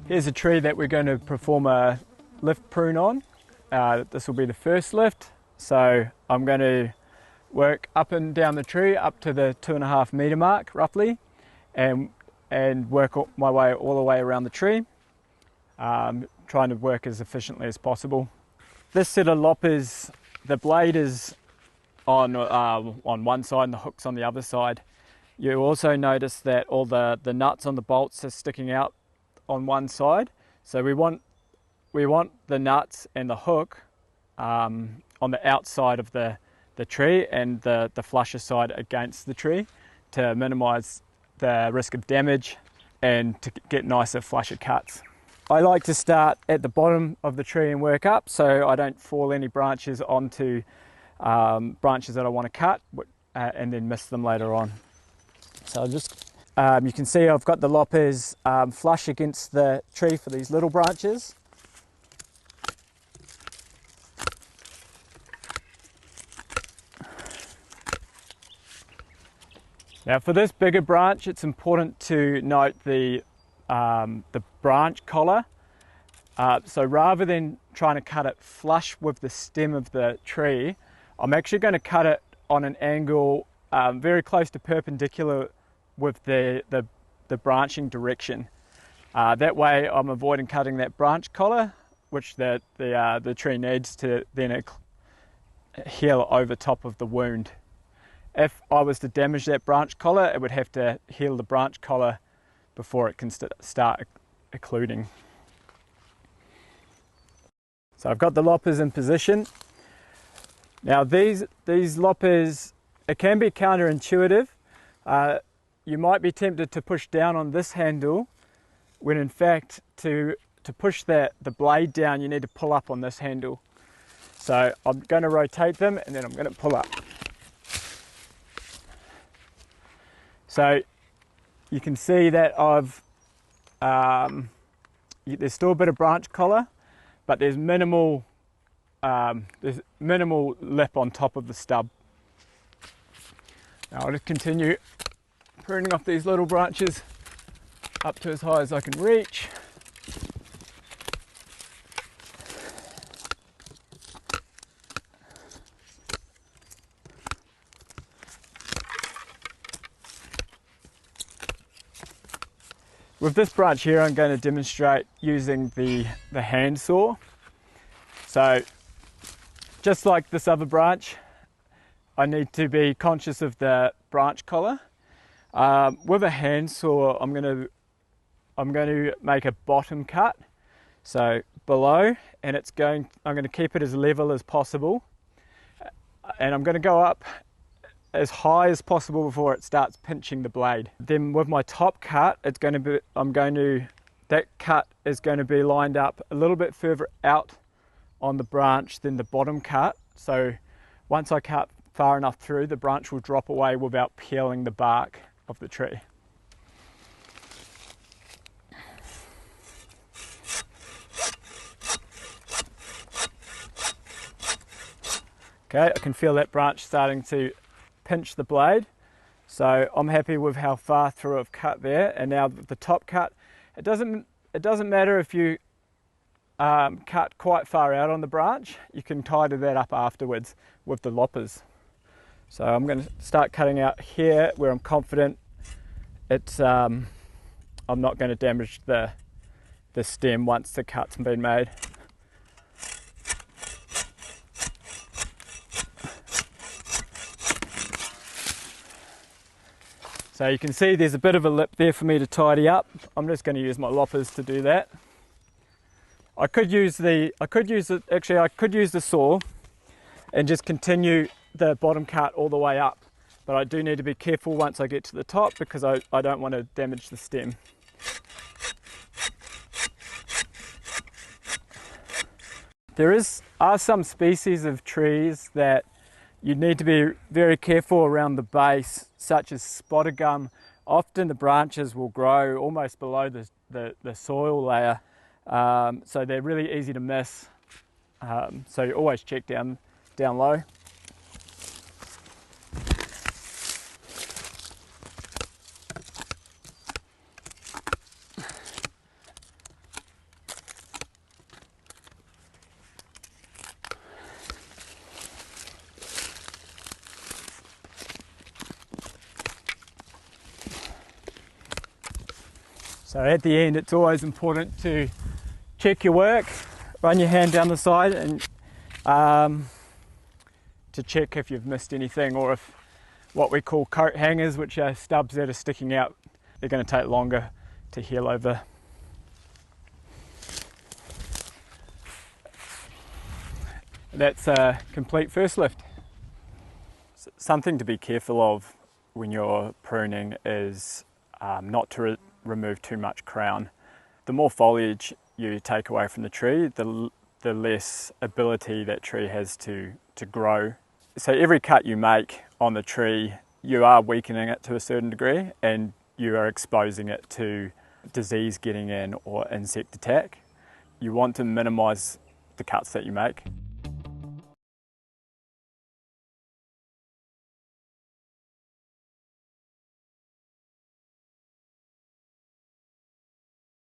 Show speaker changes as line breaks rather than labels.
Here's a tree that we're going to perform a lift prune on. This will be the first lift, so I'm going to work up and down the tree up to the 2.5 metre mark roughly, and work my way all the way around the tree, trying to work as efficiently as possible. This set of loppers, the blade is on one side and the hook's on the other side. You also notice that all the nuts on the bolts are sticking out on one side, so we want the nuts and the hook on the outside of the tree and the flusher side against the tree to minimise the risk of damage and to get nicer flusher cuts. I like to start at the bottom of the tree and work up so I don't fall any branches onto branches that I want to cut and then miss them later on. So you can see I've got the loppers flush against the tree for these little branches. Now for this bigger branch, it's important to note the branch collar. So rather than trying to cut it flush with the stem of the tree, I'm actually going to cut it on an angle very close to perpendicular with the branching direction. That way I'm avoiding cutting that branch collar, which the tree needs to then heal over top of the wound. If I was to damage that branch collar, it would have to heal the branch collar before it can start occluding. So I've got the loppers in position. Now these loppers, it can be counterintuitive. You might be tempted to push down on this handle when in fact to push the blade down you need to pull up on this handle. So I'm going to rotate them and then I'm going to pull up. So you can see that there's still a bit of branch collar, but there's minimal lip on top of the stub. Now I'll just continue pruning off these little branches up to as high as I can reach. With this branch here, I'm going to demonstrate using the hand saw. So just like this other branch, I need to be conscious of the branch collar. With a hand saw, I'm going to make a bottom cut, so below, and I'm going to keep it as level as possible, and I'm going to go up as high as possible before it starts pinching the blade. Then with my top cut, that cut is going to be lined up a little bit further out on the branch than the bottom cut. So once I cut far enough through, the branch will drop away without peeling the bark of the tree. Okay, I can feel that branch starting to pinch the blade, so I'm happy with how far through I've cut there. And now the top cut, it doesn't matter if you cut quite far out on the branch, you can tidy that up afterwards with the loppers. So I'm going to start cutting out here where I'm confident I'm not going to damage the stem once the cut's been made. So you can see there's a bit of a lip there for me to tidy up. I'm just going to use my loppers to do that. I could use the saw and just continue the bottom cut all the way up, but I do need to be careful once I get to the top because I don't want to damage the stem. There are some species of trees that you need to be very careful around the base, such as spotted gum. Often the branches will grow almost below the soil layer, so they're really easy to miss. So you always check down low. So at the end, it's always important to check your work, run your hand down the side and to check if you've missed anything, or if what we call coat hangers, which are stubs that are sticking out, they're going to take longer to heal over. That's a complete first lift. Something to be careful of when you're pruning is not to remove too much crown. The more foliage you take away from the tree, the less ability that tree has to grow. So every cut you make on the tree, you are weakening it to a certain degree, and you are exposing it to disease getting in or insect attack. You want to minimise the cuts that you make.